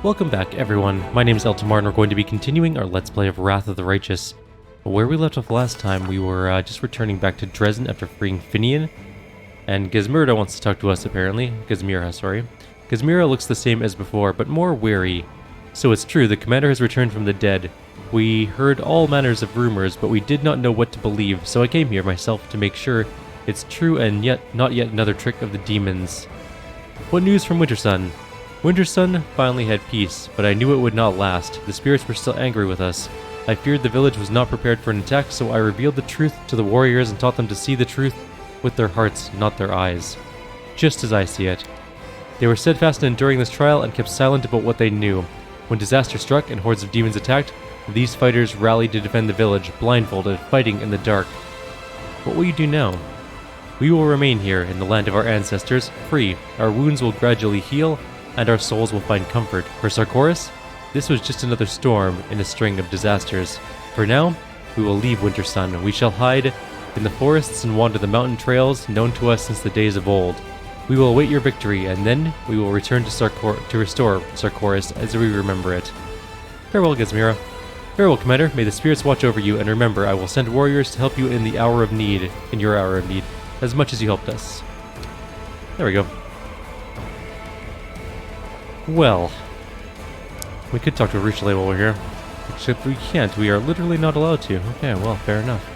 Welcome back, everyone. My name is Eltimar, and we're going to be continuing our Let's Play of Wrath of the Righteous. Where we left off last time, we were just returning back to Dresden after freeing Finian, and Gizmirda wants to talk to us, apparently. Gizmira, sorry. Gizmira looks the same as before, but more weary. So it's true, the commander has returned from the dead. We heard all manners of rumors, but we did not know what to believe, so I came here myself to make sure it's true and yet not yet another trick of the demons. What news from Wintersun? Wintersun finally had peace, but I knew it would not last. The spirits were still angry with us. I feared the village was not prepared for an attack, so I revealed the truth to the warriors and taught them to see the truth with their hearts, not their eyes. Just as I see it. They were steadfast in enduring this trial and kept silent about what they knew. When disaster struck and hordes of demons attacked, these fighters rallied to defend the village, blindfolded, fighting in the dark. What will you do now? We will remain here, in the land of our ancestors, free. Our wounds will gradually heal, and our souls will find comfort. For Sarkoris, this was just another storm in a string of disasters. For now, we will leave Wintersun. We shall hide in the forests and wander the mountain trails known to us since the days of old. We will await your victory, and then we will return to restore Sarkoris as we remember it. Farewell, Gizmira. Farewell, Commander. May the spirits watch over you, and remember, I will send warriors to help you in your hour of need, as much as you helped us. There we go. Well, we could talk to Ruchelet while we're here, except we can't. We are literally not allowed to. Okay, well, fair enough.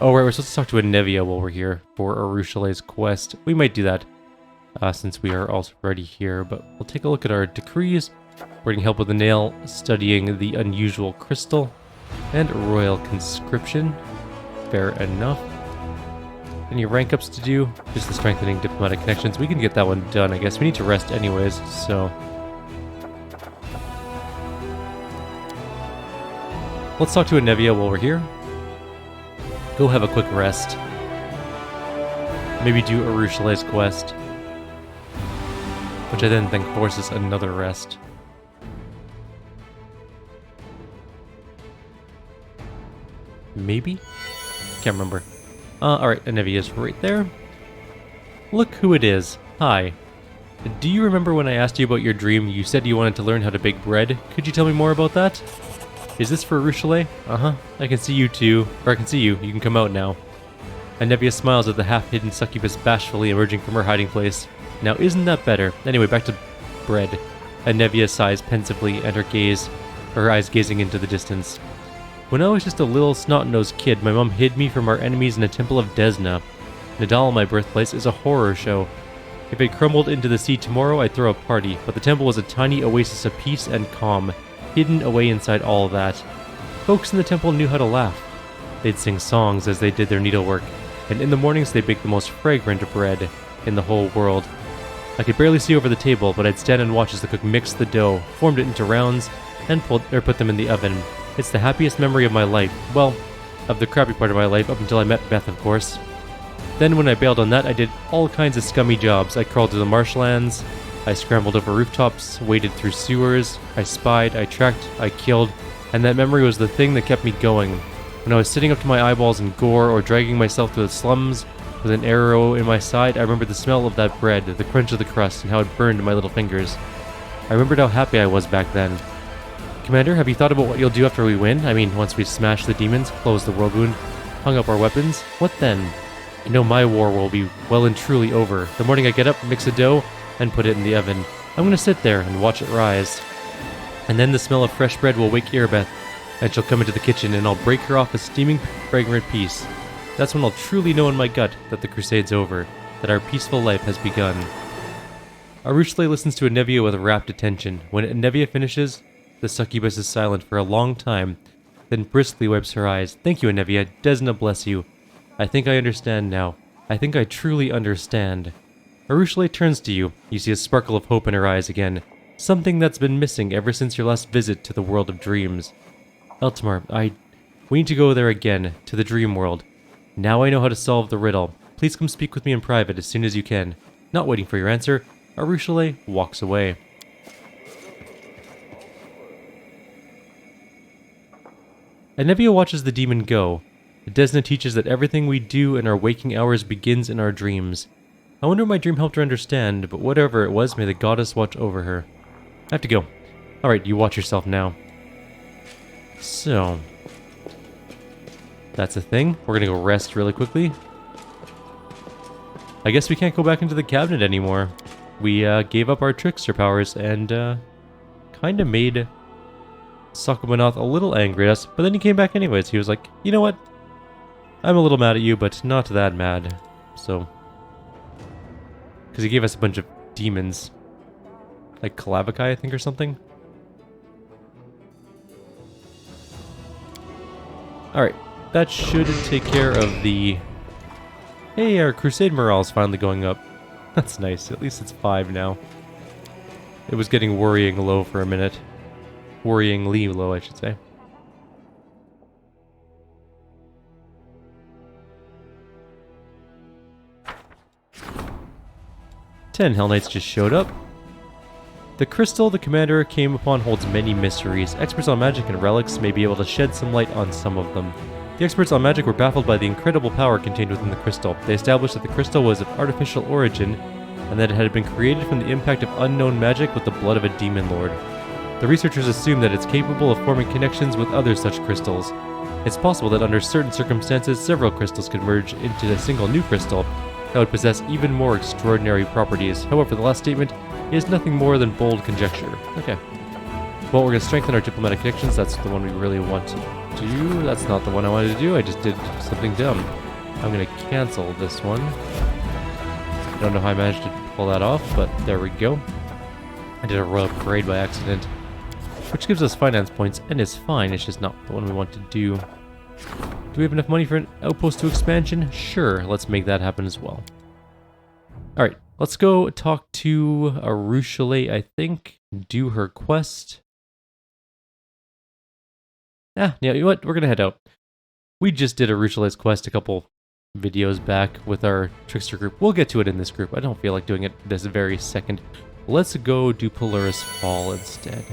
Oh, right, we're supposed to talk to Anevia while we're here for Ruchelet's quest. We might do that, since we are also already here, but we'll take a look at our decrees. We're getting help with the nail, studying the unusual crystal, and royal conscription. Fair enough. Any rank ups to do? Just the strengthening diplomatic connections. We can get that one done, I guess. We need to rest anyways, so... let's talk to Anevia while we're here. Go have a quick rest. Maybe do Ruchelet's quest, which I then think forces another rest. Maybe? Can't remember. Alright, Anevia's right there. Look who it is. Hi. Do you remember when I asked you about your dream, you said you wanted to learn how to bake bread? Could you tell me more about that? Is this for Ruchelet? Uh-huh. I can see you too. Or I can see you. You can come out now. Anevia smiles at the half-hidden succubus bashfully emerging from her hiding place. Now isn't that better? Anyway, back to bread. Anevia sighs pensively and her eyes gazing into the distance. When I was just a little snot-nosed kid, my mom hid me from our enemies in a temple of Desna. Nadal, my birthplace, is a horror show. If it crumbled into the sea tomorrow, I'd throw a party, but the temple was a tiny oasis of peace and calm, hidden away inside all of that. Folks in the temple knew how to laugh. They'd sing songs as they did their needlework, and in the mornings they baked the most fragrant bread in the whole world. I could barely see over the table, but I'd stand and watch as the cook mixed the dough, formed it into rounds, and put them in the oven. It's the happiest memory of my life. Well, of the crappy part of my life, up until I met Beth, of course. Then when I bailed on that, I did all kinds of scummy jobs. I crawled through the marshlands, I scrambled over rooftops, waded through sewers, I spied, I tracked, I killed, and that memory was the thing that kept me going. When I was sitting up to my eyeballs in gore or dragging myself through the slums with an arrow in my side, I remembered the smell of that bread, the crunch of the crust, and how it burned my little fingers. I remembered how happy I was back then. Commander, have you thought about what you'll do after we win? I mean, once we smash the demons, close the world wound, hung up our weapons? What then? I know my war will be well and truly over. The morning I get up, mix a dough, and put it in the oven. I'm gonna sit there and watch it rise. And then the smell of fresh bread will wake Irbeth, and she'll come into the kitchen, and I'll break her off a steaming, fragrant piece. That's when I'll truly know in my gut that the crusade's over, that our peaceful life has begun. Ruchelet listens to Anevia with rapt attention. When Anevia finishes, the succubus is silent for a long time, then briskly wipes her eyes. Thank you, Anevia. Desna bless you. I think I understand now. I think I truly understand. Ruchelet turns to you. You see a sparkle of hope in her eyes again. Something that's been missing ever since your last visit to the world of dreams. Eltimar, we need to go there again, to the dream world. Now I know how to solve the riddle. Please come speak with me in private as soon as you can. Not waiting for your answer, Ruchelet walks away. Anevia watches the demon go. Desna teaches that everything we do in our waking hours begins in our dreams. I wonder what my dream helped her understand, but whatever it was, may the goddess watch over her. I have to go. Alright, you watch yourself now. So, that's a thing. We're gonna go rest really quickly. I guess we can't go back into the cabinet anymore. We gave up our trickster powers and kind of made Sakumanoth a little angry at us, but then he came back anyways. He was like, you know what? I'm a little mad at you, but not that mad. So, because he gave us a bunch of demons. Like Calavikai, I think, or something. Alright, that should take care of the... Hey, our Crusade morale is finally going up. That's nice, at least it's 5 now. It was getting worrying low for a minute. Worryingly low, I should say. Ten Hell Knights just showed up. The crystal the commander came upon holds many mysteries. Experts on magic and relics may be able to shed some light on some of them. The experts on magic were baffled by the incredible power contained within the crystal. They established that the crystal was of artificial origin, and that it had been created from the impact of unknown magic with the blood of a demon lord. The researchers assume that it's capable of forming connections with other such crystals. It's possible that under certain circumstances, several crystals could merge into a single new crystal that would possess even more extraordinary properties. However, the last statement is nothing more than bold conjecture. Okay. Well, we're going to strengthen our diplomatic connections. That's the one we really want to do. That's not the one I wanted to do. I just did something dumb. I'm going to cancel this one. I don't know how I managed to pull that off, but there we go. I did a royal parade by accident, which gives us finance points, and is fine. It's just not the one we want to do. Do we have enough money for an outpost to expansion? Sure, let's make that happen as well. Alright, let's go talk to Arushale, I think. Do her quest. Yeah, you know what? We're gonna head out. We just did Arushale's quest a couple videos back with our trickster group. We'll get to it in this group. I don't feel like doing it this very second. Let's go do Polaris Fall instead.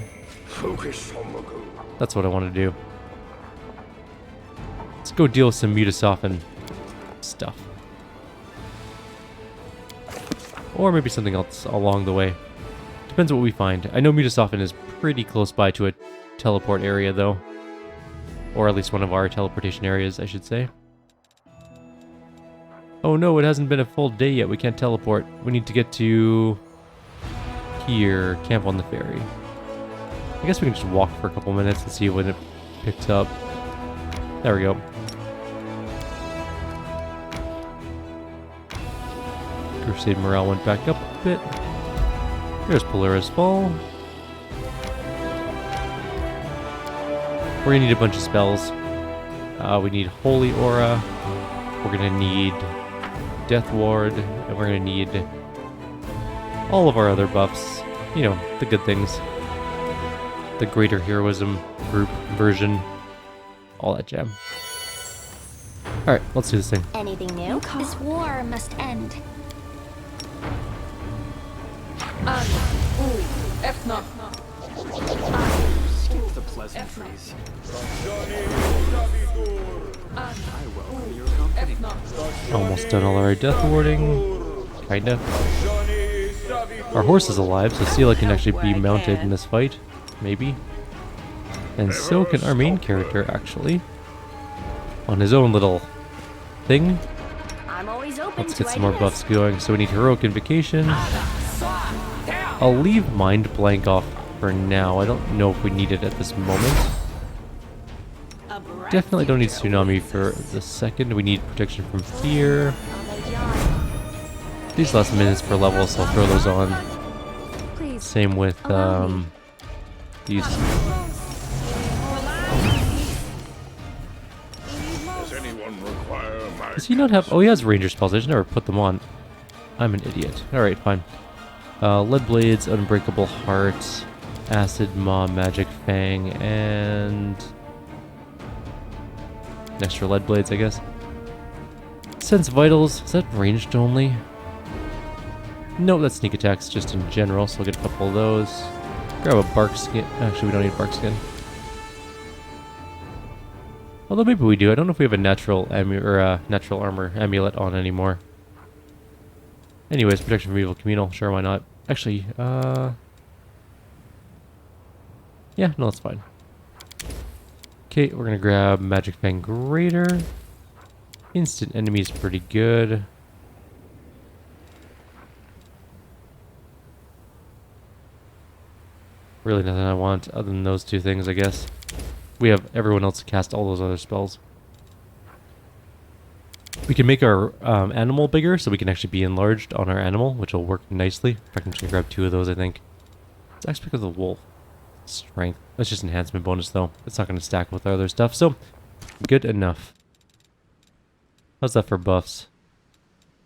That's what I want to do. Let's go deal with some Mutasafen stuff. Or maybe something else along the way. Depends what we find. I know Mutasafen is pretty close by to a teleport area, though. Or at least one of our teleportation areas, I should say. Oh no, it hasn't been a full day yet. We can't teleport. We need to get to... here. Camp on the ferry. I guess we can just walk for a couple minutes and see when it picks up. There we go. Crusade morale went back up a bit. There's Polaris Fall. We're gonna need a bunch of spells. We need Holy Aura. We're gonna need Death Ward, and we're gonna need all of our other buffs. You know, the good things. The Greater Heroism group version. All that jam. Alright, let's do this thing. Anything new? This war must end. Skip the pleasantries. I welcome your company. Almost done all our death warding. Kinda. Our horse is alive, so Sela can actually be mounted in this fight. Maybe. And so can our main character, actually. On his own little thing. I'm always open. Let's get some more buffs going. So we need Heroic Invocation. I'll leave Mind Blank off for now. I don't know if we need it at this moment. Definitely don't need Tsunami for the second. We need protection from fear. These last minutes per level, so I'll throw those on. Same with these. Does he not have... Oh, he has ranger spells. I just never put them on. I'm an idiot. Alright, fine. Lead Blades, Unbreakable Heart, Acid Maw, Magic Fang, and... extra Lead Blades, I guess. Sense Vitals. Is that ranged only? No, that's sneak attacks just in general, so we'll get a couple of those. Grab a Bark Skin. Actually, we don't need Bark Skin. Although maybe we do. I don't know if we have a natural natural armor amulet on anymore. Anyways, protection from evil communal. Sure, why not? Actually, yeah, no, that's fine. Okay, we're gonna grab Magic Fang Greater. Instant enemy is pretty good. Really nothing I want other than those two things, I guess. We have everyone else cast all those other spells. We can make our animal bigger, so we can actually be enlarged on our animal, which will work nicely. In fact, I'm just gonna grab 2 of those, I think. It's actually because of the wolf. Strength. That's just enhancement bonus, though. It's not gonna stack with our other stuff, so good enough. How's that for buffs?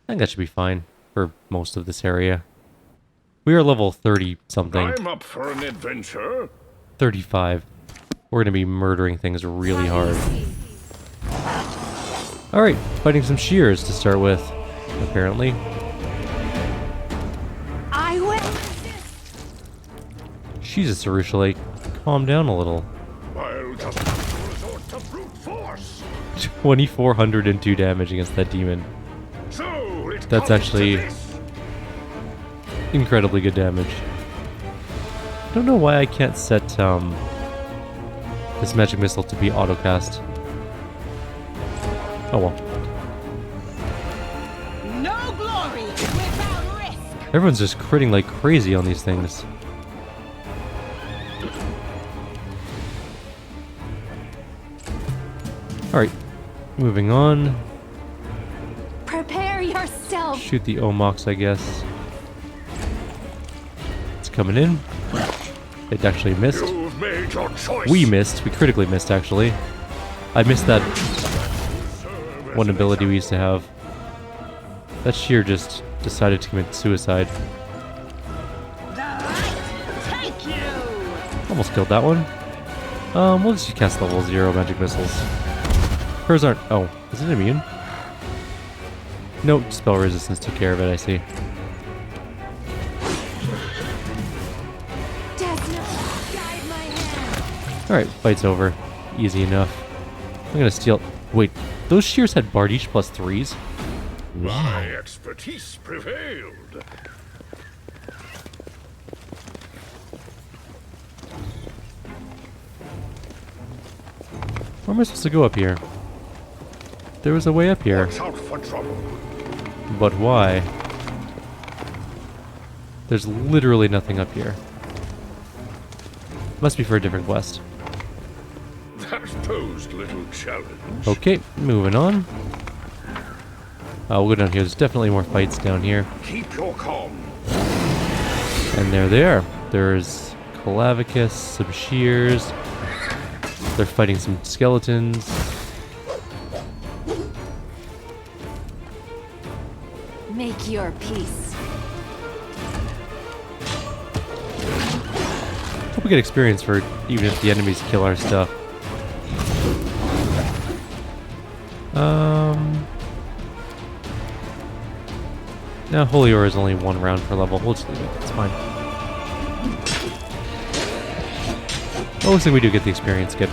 I think that should be fine for most of this area. We are level 30 something. I'm up for an adventure. 35. We're gonna be murdering things really hard. Alright, fighting some shears to start with, apparently. I will. Jesus, Sarusha, like, calm down a little. I'll just have to resort to brute force. 2,402 damage against that demon. So it That's comes actually to this. incredibly good damage. I don't know why I can't set this magic missile to be autocast. Oh well. No glory without risk. Everyone's just critting like crazy on these things. Alright, moving on. Prepare yourself. Shoot the Omox, I guess. It's coming in. It actually missed. You've made your choice. We missed. We critically missed, actually. I missed that one ability we used to have. That sheer just decided to commit suicide. The light take you. Almost killed that one. We'll just cast level 0 magic missiles. Hers aren't... Oh, is it immune? Nope, spell resistance took care of it, I see. Guide my hand. Alright, fight's over. Easy enough. I'm gonna steal... Wait, those shears had Bardiche plus 3s? My expertise prevailed. Where am I supposed to go up here? There was a way up here. Watch out for trouble. But why? There's literally nothing up here. Must be for a different quest. That posed little challenge. Okay, moving on. We'll go down here. There's definitely more fights down here. Keep your calm. And there they are. There's Clavicus, some shears. They're fighting some skeletons. Make your peace. Hope we get experience for even if the enemies kill our stuff. Now, Holy Aura is only 1 round per level. We'll just leave it. It's fine. Well, looks like we do get the experience. Good.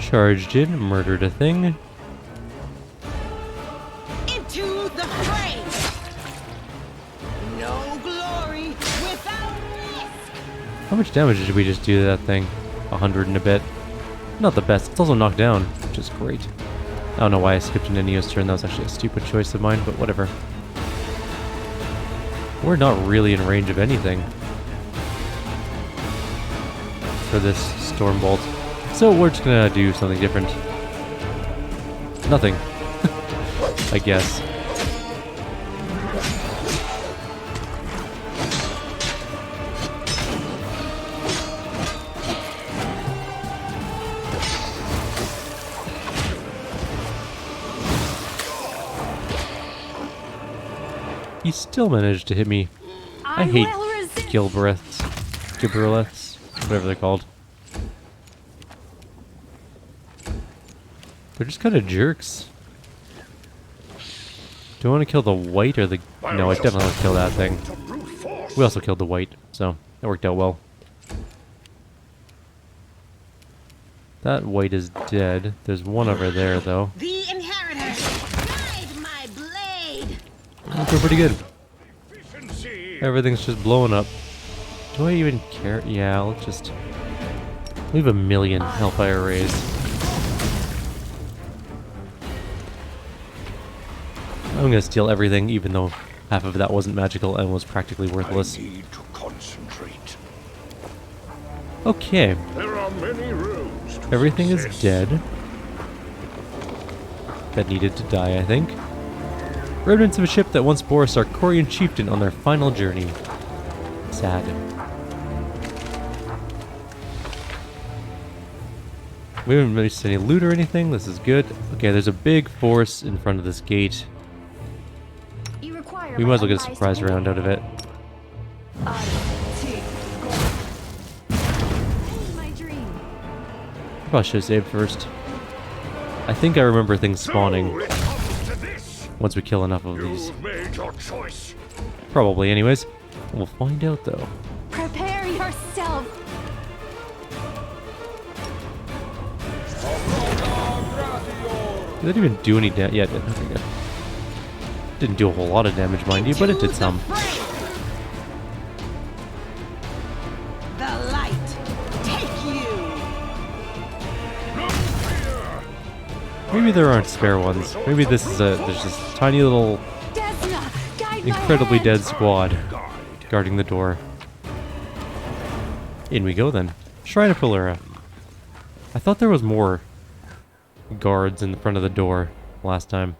Charged in, murdered a thing. Into the fray. No glory without risk. How much damage did we just do to that thing? 100 and a bit. Not the best. It's also knocked down, which is great. I don't know why I skipped an Neo's turn. That was actually a stupid choice of mine, but whatever. We're not really in range of anything for this Stormbolt. So we're just gonna do something different. Nothing. I guess. He still managed to hit me. I hate will resist. Gibberleths, whatever they're called. They're just kind of jerks. Do I want to kill the white or the... No, I definitely want to kill that thing. We also killed the white, so that worked out well. That white is dead. There's one over there, though. The inheritor, guide my blade. I feel pretty good. Efficiency. Everything's just blowing up. Do I even care? Yeah, let's just... We have 1,000,000 Hellfire Rays. I'm gonna steal everything, even though half of that wasn't magical and was practically worthless. I need to concentrate. Okay, There are many roads to everything is success. dead. That needed to die, I think. Remnants of a ship that once bore a Sarkorian chieftain on their final journey. Sad. We haven't missed any loot or anything. This is good. Okay, there's a big force in front of this gate. You require We my might as well get a unbiased surprise opinion. round out of it. My dream. Probably should have saved first. I think I remember things spawning So it comes to this. once we kill enough of these. You've made your choice. Probably, anyways. We'll find out, though. Prepare yourself. Did that even do any damage? Yeah, it did. Okay, good. Didn't do a whole lot of damage, mind you, but it did some. The light, take you. No fear. Maybe there aren't spare ones. Maybe this is there's this tiny little, Desna, guide incredibly my hand. dead squad Guide. guarding the door. In we go then. Shrine of Polera. I thought there was more guards in the front of the door last time.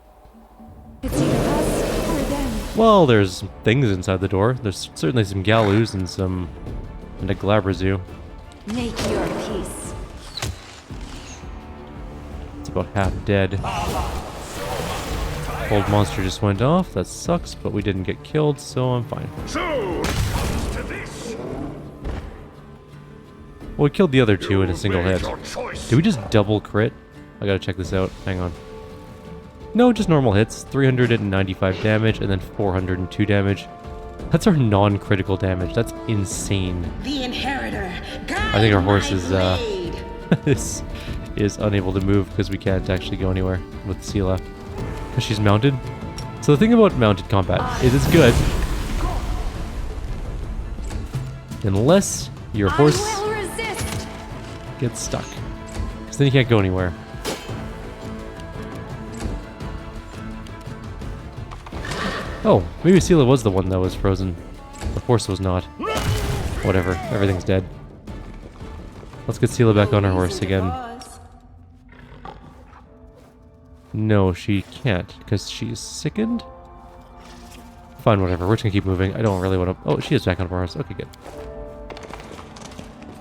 It's either us or them. Well, there's things inside the door. There's certainly some gallows and a Glabrazu. Make your peace. It's about half dead. Old monster just went off. That sucks, but we didn't get killed, so I'm fine. So it comes to this. Well, we killed the other two in a You've single made hit. your choice. Did we just double crit? I gotta check this out. Hang on. No, just normal hits. 395 damage and then 402 damage. That's our non-critical damage. That's insane. The inheritor, guide I think our horse my is, blade. this is unable to move because we can't actually go anywhere with Sela. Because she's mounted. So the thing about mounted combat is it's good. Unless your horse I will resist. gets stuck. Because then you can't go anywhere. Oh, maybe Sela was the one that was frozen. The horse was not. Whatever, everything's dead. Let's get Sela back on her horse again. No, she can't, because she's sickened? Fine, whatever, we're just gonna keep moving. I don't really want to... Oh, she is back on her horse. Okay, good.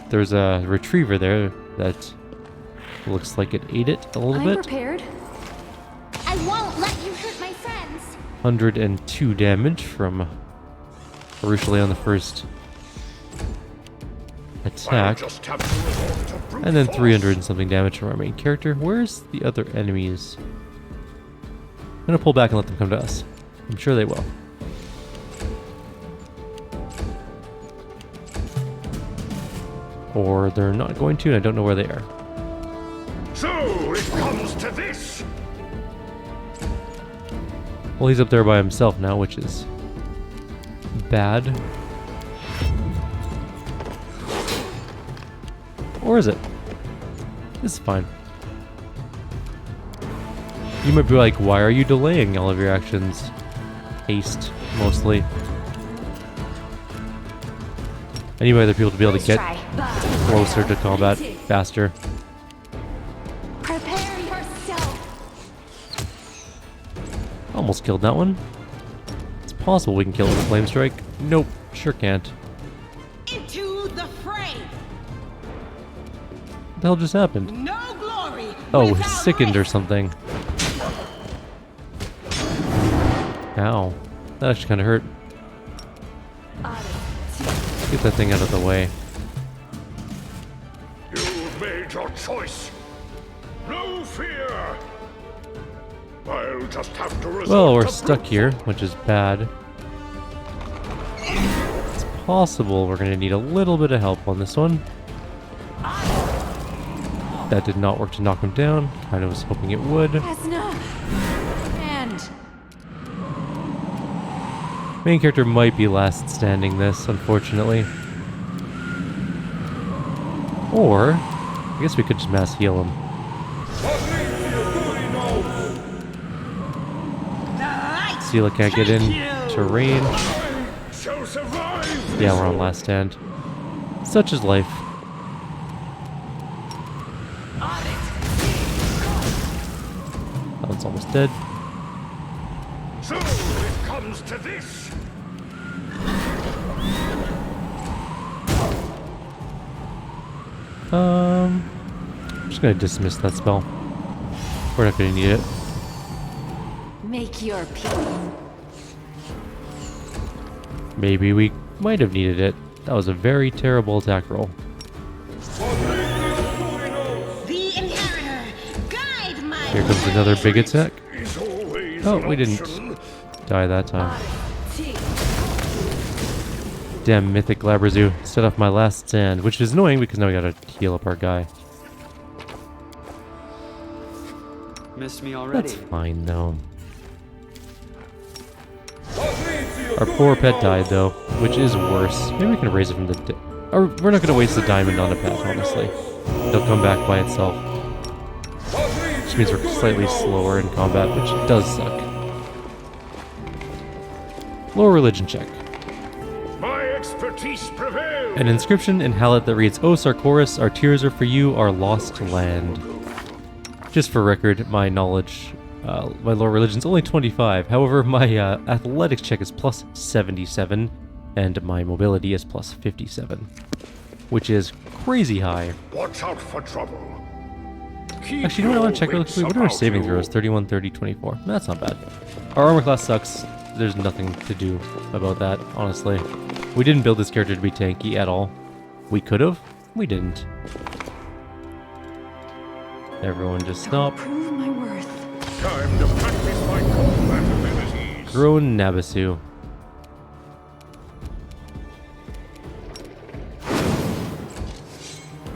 There's a retriever there that looks like it ate it a little I'm bit. prepared. I won't let you hurt my friends. 102 damage from Arushale on the first I'll attack. just have to resort to brute And then force. 300 and something damage from our main character. Where's the other enemies? I'm gonna pull back and let them come to us. I'm sure they will. Or they're not going to, and I don't know where they are. So it comes to this. Well, he's up there by himself now, which is bad. Or is it? This is fine. You might be like, why are you delaying all of your actions? Haste, mostly. I need other people to be able to get closer to combat faster. Prepare yourself. Almost killed that one. It's possible we can kill it with a flame strike. Nope, sure can't. Into the fray. What the hell just happened? No glory. Oh, without he's sickened or risk. something. Ow. That actually kind of hurt. Get that thing out of the way. You've made your choice. No fear. I'll just have to resort Well, we're to stuck brute here, force. which is bad. It's possible we're going to need a little bit of help on this one. That did not work to knock him down. Kind of was hoping it would. Asna. And Main character might be last standing this, unfortunately. Or, I guess we could just mass heal him. Sela can't get in to range. Yeah, we're on last stand. Such is life. That one's almost dead. So it comes to this. I'm just gonna dismiss that spell. We're not gonna need it. make your peace. Maybe we might have needed it. That was a very terrible attack roll. The inheritor, guide my Here comes another big attack. Is always Oh, an we didn't option. die that time. Damn Mythic Labrazu set off my last stand, which is annoying because now we gotta heal up our guy. Missed me already. That's fine though. Our poor pet died though, which is worse. Maybe we can erase it from the... Or we're not gonna waste the diamond on a pet, honestly. It'll come back by itself. Which means we're slightly slower in combat, which does suck. Lower religion check. My expertise prevails. An inscription in Hallett that reads, "O Sarkoris, our tears are for you, our lost land." Just for record, my knowledge, my lower religion's only 25. However, my athletics check is plus 77, and my mobility is plus 57, which is crazy high. Watch out for trouble. Keep Actually, you know what I want to check your really quickly? What are our wits saving about throws? you. 31, 30, 24. That's not bad. Our armor class sucks. There's nothing to do about that, honestly. We didn't build this character to be tanky at all. We could have. We didn't. Everyone just stop. Prove my worth. Time to practice my combat abilities. Grown Nabasu.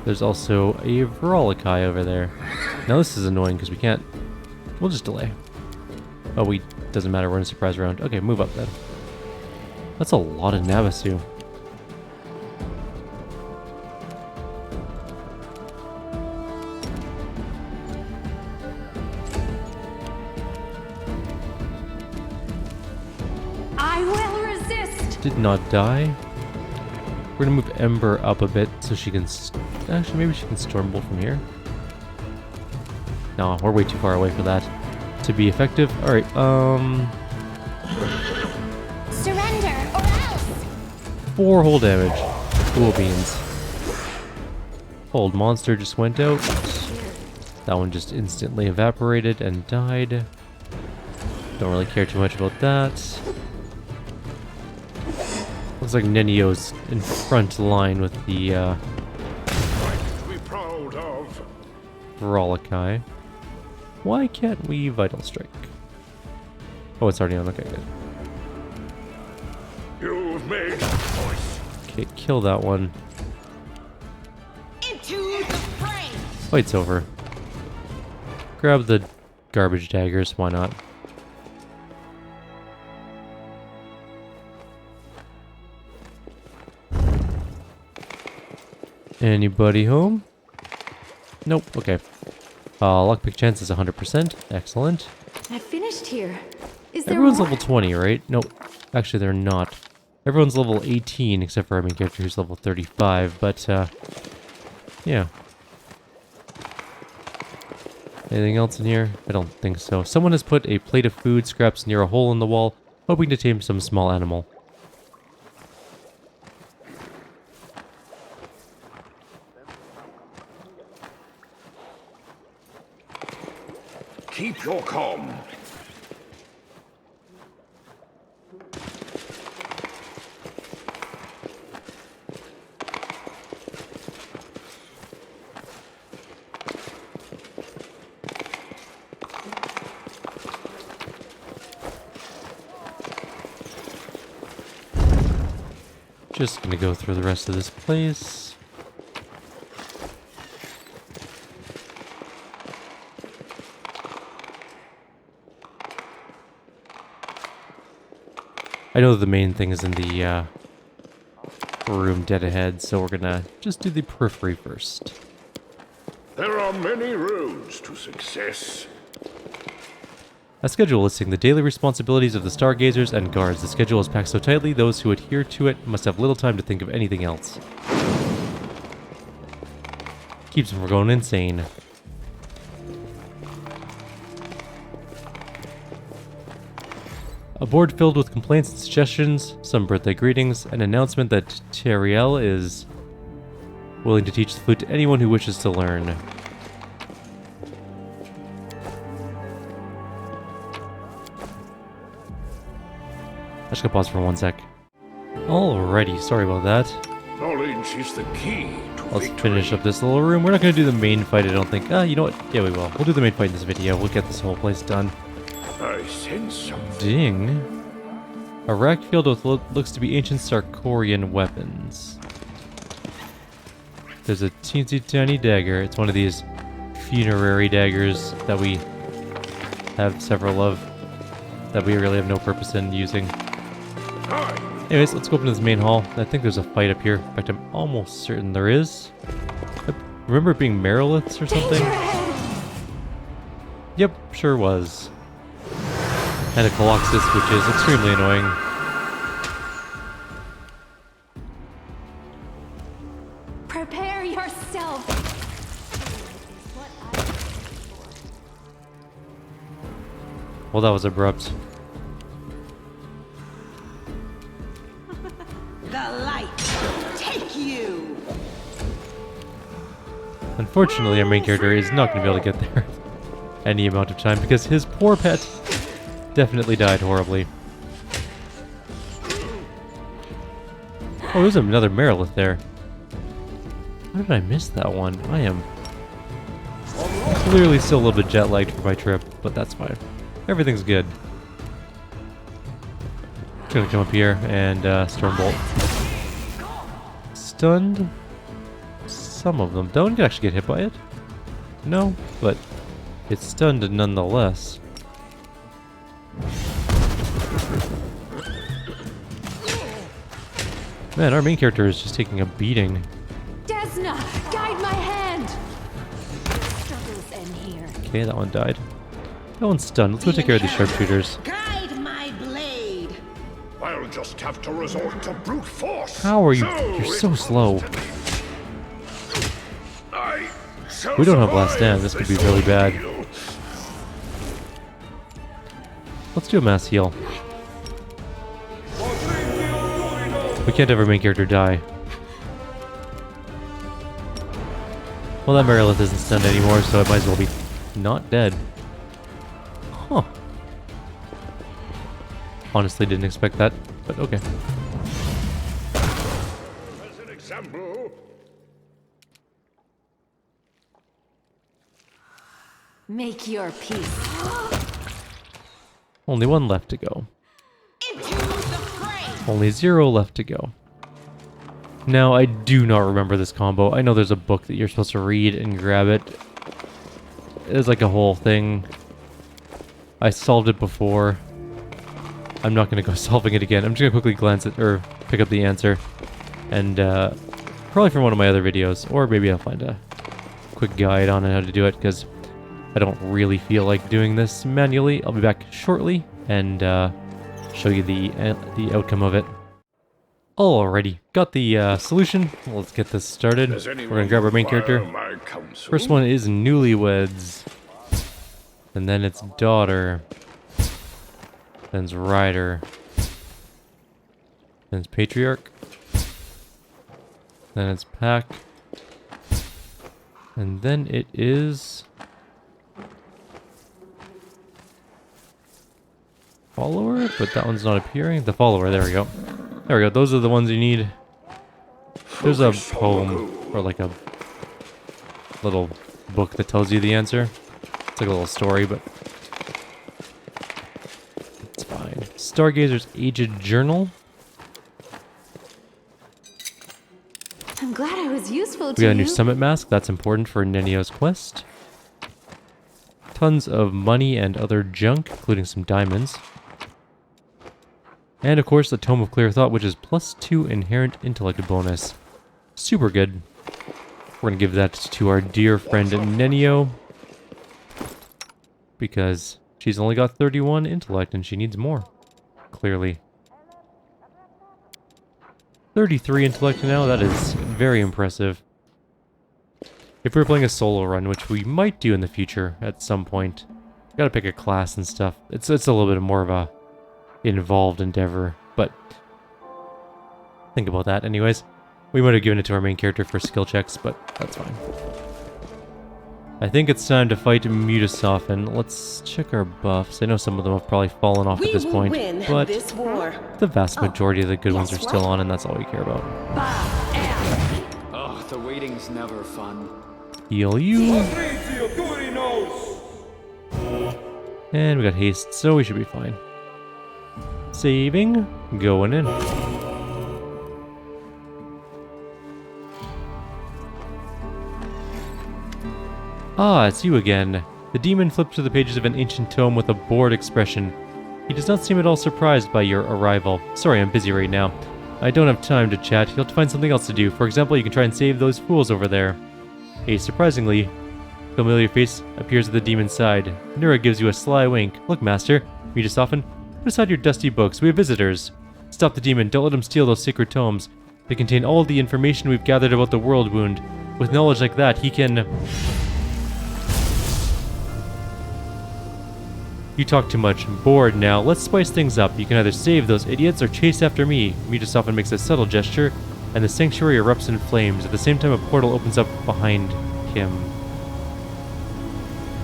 There's also a Verolikai over there. Now this is annoying because we can't... We'll just delay. Oh, doesn't matter, we're in a surprise round. Okay, move up then. That's a lot of Nabasu. I will resist. Did not die. We're gonna move Ember up a bit so she can... Actually, maybe she can Stormbolt from here. No, we're way too far away for that to be effective. Alright, Surrender or else! 4 whole damage. Cool beans. Old monster just went out. That one just instantly evaporated and died. Don't really care too much about that. Looks like Nenio's in front line with the Fight to be proud of. Verolikai. Why can't we Vital Strike? Oh, it's already on. Okay, good. You've made a choice. Okay, kill that one. Into the fray. Fight's over. Grab the garbage daggers, why not? Anybody home? Nope, okay. Lockpick chance is 100%. Excellent. I finished here. Is there Everyone's more? level 20, right? Nope. Actually, they're not. Everyone's level 18, except for our main character who's level 35, but, yeah. Anything else in here? I don't think so. Someone has put a plate of food scraps near a hole in the wall, hoping to tame some small animal. Keep your calm. Just gonna go through the rest of this place. I know the main thing is in the room dead ahead, so we're gonna just do the periphery first. There are many roads to success. A schedule listing the daily responsibilities of the stargazers and guards. The schedule is packed so tightly, those who adhere to it must have little time to think of anything else. Keeps them from going insane. A board filled with complaints and suggestions, some birthday greetings, an announcement that Kyrieru is willing to teach the flute to anyone who wishes to learn. I just gotta pause for 1 sec. Alrighty, sorry about that. Knowledge is the key to Let's victory. finish up this little room. We're not gonna do the main fight, I don't think. You know what? Yeah, we will. We'll do the main fight in this video. We'll get this whole place done. I sense something. Ding. A rack filled with looks to be ancient Sarkorian weapons. There's a teensy tiny dagger. It's one of these funerary daggers that we have several of that we really have no purpose in using. Anyways, let's go up into this main hall. I think there's a fight up here. In fact, I'm almost certain there is. I remember it being Meriliths or something? Yep, sure was. And a Colossus, which is extremely annoying. Prepare yourself. Well, that was abrupt. The light take you. Unfortunately, our main character is not going to be able to get there any amount of time because his poor pet definitely died horribly. Oh, there's another Merilith there. How did I miss that one? I am clearly still a little bit jet lagged for my trip, but that's fine. Everything's good. Gonna come up here and Stormbolt. Stunned some of them. That one could actually get hit by it. No, but it's stunned nonetheless. Man, our main character is just taking a beating. Desna, guide my hand. Struggles in here. Okay, that one died. That one's stunned. Let's go take care of these sharpshooters. Guide my blade. I'll just have to resort to brute force. How are you? So You're it so was slow. to be. I shall We don't have last survive stand. This could be really bad. ordeal. Let's do a mass heal. We can't have our main character die. Well, that Merilith isn't stunned anymore, so it might as well be not dead. Huh. Honestly, didn't expect that, but okay. As an example, Make your peace. Only one left to go. Into the fray. Only 0 left to go. Now, I do not remember this combo. I know there's a book that you're supposed to read and grab it. It's like a whole thing. I solved it before. I'm not going to go solving it again. I'm just going to quickly glance at, or pick up the answer. And probably from one of my other videos. Or maybe I'll find a quick guide on how to do it, because I don't really feel like doing this manually. I'll be back shortly and show you the outcome of it. Alrighty, got the solution. Let's get this started. does We're anyone gonna grab our main require character. my counsel? First one is newlyweds. And then it's daughter. Then it's rider. Then it's patriarch. Then it's pack. And then it is follower, but that one's not appearing. The follower, there we go. There we go, those are the ones you need. There's a Focus on the poem, goal. or like a little book that tells you the answer. It's like a little story, but it's fine. Stargazer's Aged Journal. I'm glad I was useful to We got you. a new summit mask, that's important for Nenio's quest. Tons of money and other junk, including some diamonds. And of course, the Tome of Clear Thought, which is +2 inherent intellect bonus. Super good. We're going to give that to our dear friend Nenio, because she's only got 31 intellect and she needs more, clearly. 33 intellect now, that is very impressive. If we were playing a solo run, which we might do in the future at some point, gotta pick a class and stuff. It's a little bit more of a involved endeavor, but think about that anyways. We might have given it to our main character for skill checks, but that's fine. I think it's time to fight Mutasafen. Let's check our buffs. I know some of them have probably fallen off at this point, but the vast majority of the good ones are still on, and that's all we care about. Oh, the waiting's never fun. Heal you. And we got haste, so we should be fine. Saving, going in. Ah, it's you again. The demon flipped through the pages of an ancient tome with a bored expression. He does not seem at all surprised by your arrival. Sorry, I'm busy right now. I don't have time to chat. You'll have to find something else to do. For example, you can try and save those fools over there. A surprisingly familiar face appears at the demon's side. Nura gives you a sly wink. Look, Master. Mutasafen, put aside your dusty books. We have visitors. Stop the demon. Don't let him steal those sacred tomes. They contain all the information we've gathered about the world wound. With knowledge like that, he can... You talk too much. I'm bored now. Let's spice things up. You can either save those idiots or chase after me. Mutasafen makes a subtle gesture, and the sanctuary erupts in flames. At the same time, a portal opens up behind him.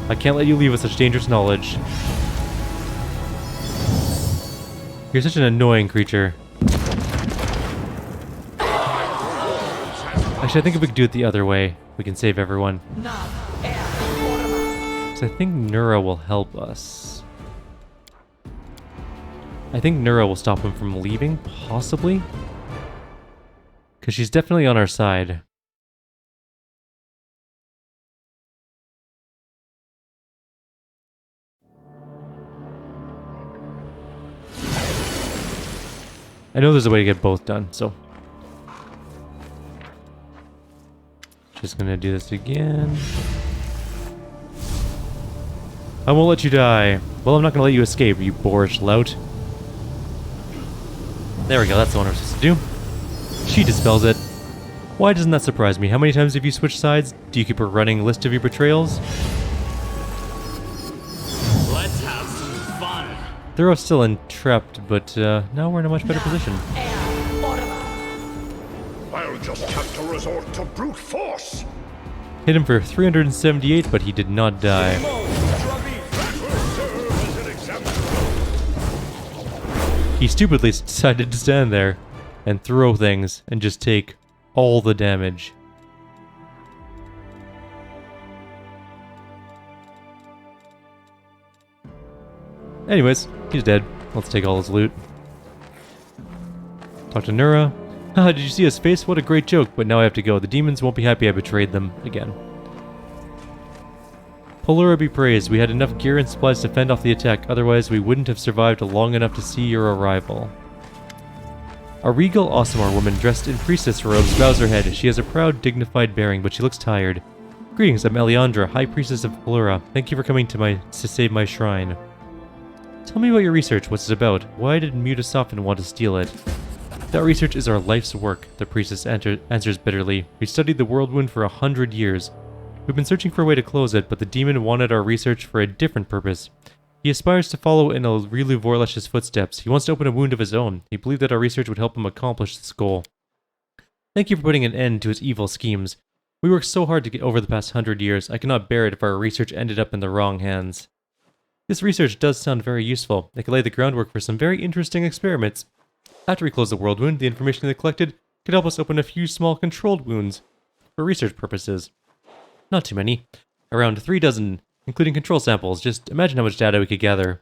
I can't let you leave with such dangerous knowledge. You're such an annoying creature. Actually, I think if we could do it the other way, we can save everyone. So I think Nura will help us. I think Nura will stop him from leaving, possibly? Because she's definitely on our side. I know there's a way to get both done, so... Just gonna do this again. I won't let you die. Well, I'm not gonna let you escape, you boorish lout. There we go, that's the one we're supposed to do. She dispels it. Why doesn't that surprise me? How many times have you switched sides? Do you keep a running list of your betrayals? Let's have some fun. They're all still entrapped, but now we're in a much better position. I'll just have to resort to brute force. Hit him for 378, but he did not die. He stupidly decided to stand there and throw things and just take all the damage. Anyways, he's dead. Let's take all his loot. Talk to Nura. Haha, did you see his face? What a great joke, but now I have to go. The demons won't be happy I betrayed them again. Polura be praised. We had enough gear and supplies to fend off the attack, otherwise we wouldn't have survived long enough to see your arrival. A regal Osimar woman dressed in priestess robes bows her head. She has a proud, dignified bearing, but she looks tired. Greetings, I'm Eliandra, High Priestess of Polura. Thank you for coming to save my shrine. Tell me about your research, what's it about? Why did Mutasafen want to steal it? That research is our life's work, the priestess answers bitterly. We studied the world wound for 100 years. We've been searching for a way to close it, but the demon wanted our research for a different purpose. He aspires to follow in Rilu Vorlesh's footsteps. He wants to open a wound of his own. He believed that our research would help him accomplish this goal. Thank you for putting an end to his evil schemes. We worked so hard to get over the past 100 years. I cannot bear it if our research ended up in the wrong hands. This research does sound very useful. It could lay the groundwork for some very interesting experiments. After we close the world wound, the information they collected could help us open a few small controlled wounds for research purposes. Not too many. Around 3 dozen, including control samples. Just imagine how much data we could gather.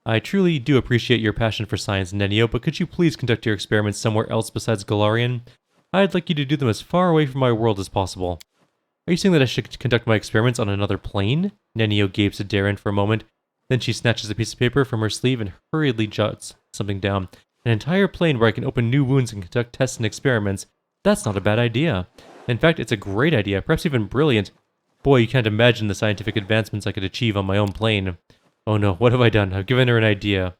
I truly do appreciate your passion for science, Nenio, but could you please conduct your experiments somewhere else besides Galarian? I'd like you to do them as far away from my world as possible. Are you saying that I should conduct my experiments on another plane? Nenio gapes at Darren for a moment. Then she snatches a piece of paper from her sleeve and hurriedly jots something down. An entire plane where I can open new wounds and conduct tests and experiments. That's not a bad idea. In fact, it's a great idea, perhaps even brilliant. Boy, you can't imagine the scientific advancements I could achieve on my own plane. Oh no, what have I done? I've given her an idea.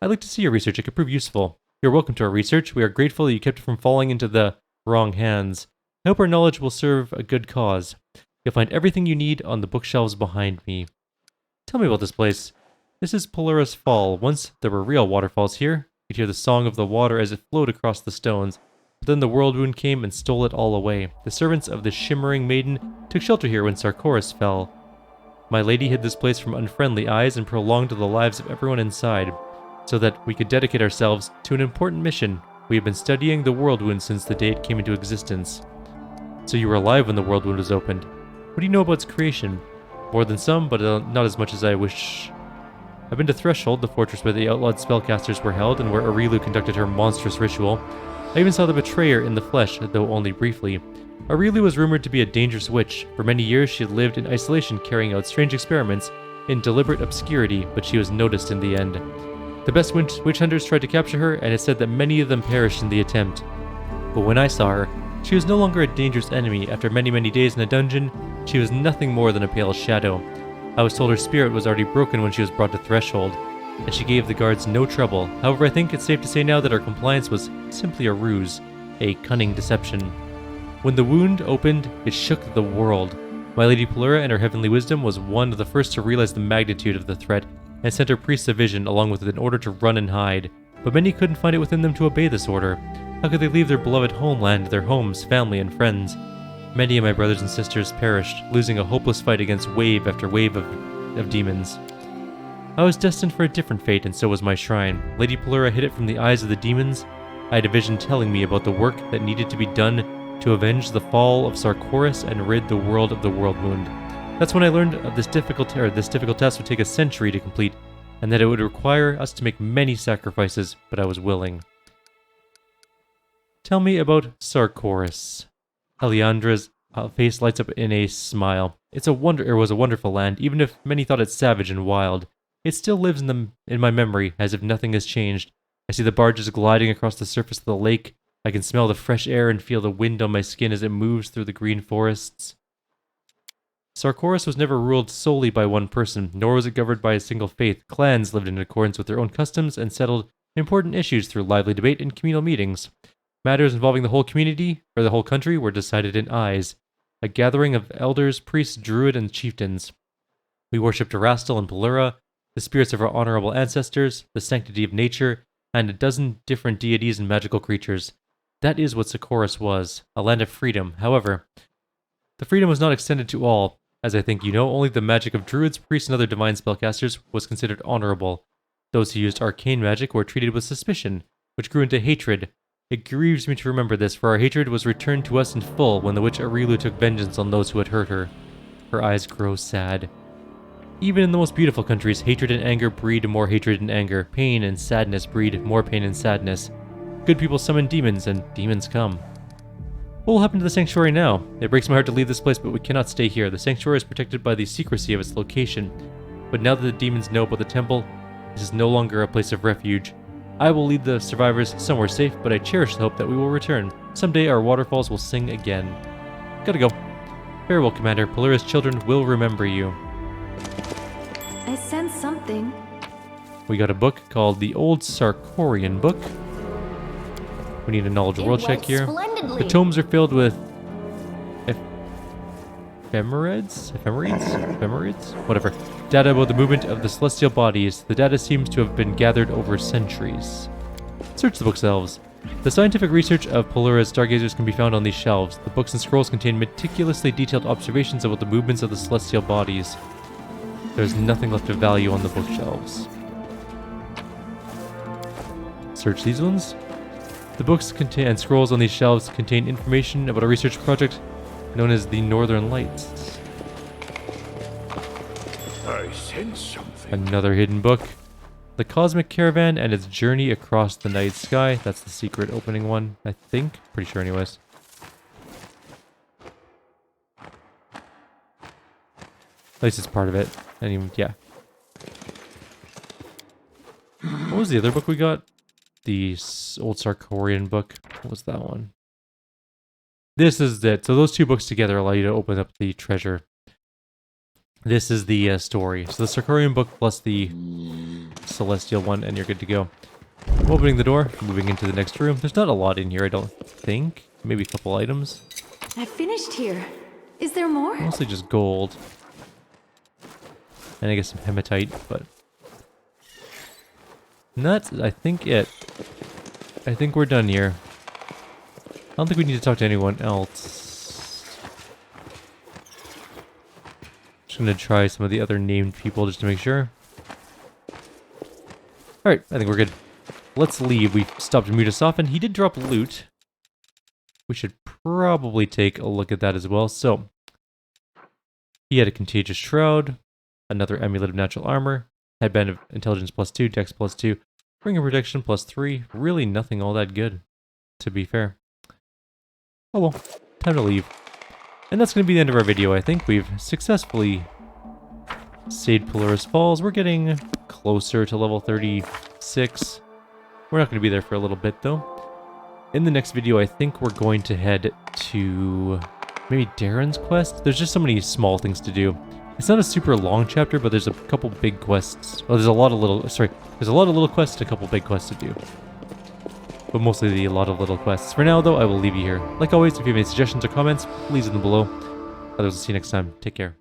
I'd like to see your research. It could prove useful. You're welcome to our research. We are grateful that you kept it from falling into the wrong hands. I hope our knowledge will serve a good cause. You'll find everything you need on the bookshelves behind me. Tell me about this place. This is Pelura's Fall. Once there were real waterfalls here. You could hear the song of the water as it flowed across the stones. But then the World Wound came and stole it all away. The servants of the Shimmering Maiden took shelter here when Sarkoris fell. My lady hid this place from unfriendly eyes and prolonged the lives of everyone inside, so that we could dedicate ourselves to an important mission. We have been studying the World Wound since the day it came into existence. So you were alive when the World Wound was opened. What do you know about its creation? More than some, but not as much as I wish. I've been to Threshold, the fortress where the outlawed spellcasters were held and where Arilu conducted her monstrous ritual. I even saw the Betrayer in the flesh, though only briefly. Arilu was rumored to be a dangerous witch. For many years she had lived in isolation, carrying out strange experiments in deliberate obscurity, but she was noticed in the end. The best witch hunters tried to capture her, and it said that many of them perished in the attempt. But when I saw her, she was no longer a dangerous enemy. After many days in a dungeon, she was nothing more than a pale shadow. I was told her spirit was already broken when she was brought to Threshold, and she gave the guards no trouble. However, I think it's safe to say now that her compliance was simply a ruse, a cunning deception. When the wound opened, it shook the world. My Lady Pelura and her heavenly wisdom was one of the first to realize the magnitude of the threat, and sent her priests a vision along with an order to run and hide. But many couldn't find it within them to obey this order. How could they leave their beloved homeland, their homes, family, and friends? Many of my brothers and sisters perished, losing a hopeless fight against wave after wave of demons. I was destined for a different fate, and so was my shrine. Lady Pelura hid it from the eyes of the demons. I had a vision telling me about the work that needed to be done to avenge the fall of Sarkoris and rid the world of the World Wound. That's when I learned of this difficult task would take a century to complete, and that it would require us to make many sacrifices, but I was willing. Tell me about Sarkoris. Eliandra's face lights up in a smile. It was a wonderful land, even if many thought it savage and wild. It still lives in my memory, as if nothing has changed. I see the barges gliding across the surface of the lake. I can smell the fresh air and feel the wind on my skin as it moves through the green forests. Sarkoris was never ruled solely by one person, nor was it governed by a single faith. Clans lived in accordance with their own customs and settled important issues through lively debate and communal meetings. Matters involving the whole community, or the whole country, were decided in Eyes, a gathering of elders, priests, druid, and chieftains. We worshipped Erastil and Pelura, the spirits of our honorable ancestors, the sanctity of nature, and a dozen different deities and magical creatures. That is what Sarkoris was, a land of freedom. However, the freedom was not extended to all. As I think you know, only the magic of druids, priests, and other divine spellcasters was considered honorable. Those who used arcane magic were treated with suspicion, which grew into hatred. It grieves me to remember this, for our hatred was returned to us in full when the witch Arilu took vengeance on those who had hurt her. Her eyes grow sad. Even in the most beautiful countries, hatred and anger breed more hatred and anger. Pain and sadness breed more pain and sadness. Good people summon demons, and demons come. What will happen to the sanctuary now? It breaks my heart to leave this place, but we cannot stay here. The sanctuary is protected by the secrecy of its location. But now that the demons know about the temple, this is no longer a place of refuge. I will lead the survivors somewhere safe, but I cherish the hope that we will return. Someday our waterfalls will sing again. Gotta go. Very well, Commander. Pelura's children will remember you. I sense something. We got a book called The Old Sarkorian Book. We need a knowledge roll check here. The tomes are filled with ephemerides? Whatever. Data about the movement of the celestial bodies. The data seems to have been gathered over centuries. Search the bookshelves. The scientific research of Pelura's stargazers can be found on these shelves. The books and scrolls contain meticulously detailed observations about the movements of the celestial bodies. There's nothing left of value on the bookshelves. Search these ones. The books and scrolls on these shelves contain information about a research project known as the Northern Lights. I sense something. Another hidden book. The Cosmic Caravan and its journey across the night sky. That's the secret opening one, I think. Pretty sure anyways. At least it's part of it. And even, yeah. What was the other book we got? the old Sarkorian book. What was that one? This is it. So those two books together allow you to open up the treasure. This is the story. So the Sarkorian book plus the Celestial one, and you're good to go. Opening the door, moving into the next room. There's not a lot in here, I don't think. Maybe a couple items. I finished here. Is there more? Mostly just gold. And I guess some hematite, but... And that's, I think, it. I think we're done here. I don't think we need to talk to anyone else. Just gonna try some of the other named people just to make sure. Alright, I think we're good. Let's leave. We stopped Mutasafen. He did drop loot. We should probably take a look at that as well. So, he had a Contagious Shroud, another Amulet of Natural Armor, Headband of Intelligence +2, Dex +2, Ring of Protection +3. Really nothing all that good, to be fair. Oh well, time to leave. And that's going to be the end of our video, I think. We've successfully saved Polaris Falls. We're getting closer to level 36. We're not going to be there for a little bit, though. In the next video, I think we're going to head to maybe Darren's quest. There's just so many small things to do. It's not a super long chapter, but there's a couple big quests. Well, there's a lot of little... Sorry, there's a lot of little quests and a couple big quests to do. But mostly a lot of little quests. For now, though, I will leave you here. Like always, if you have any suggestions or comments, please leave them below. Others, will see you next time. Take care.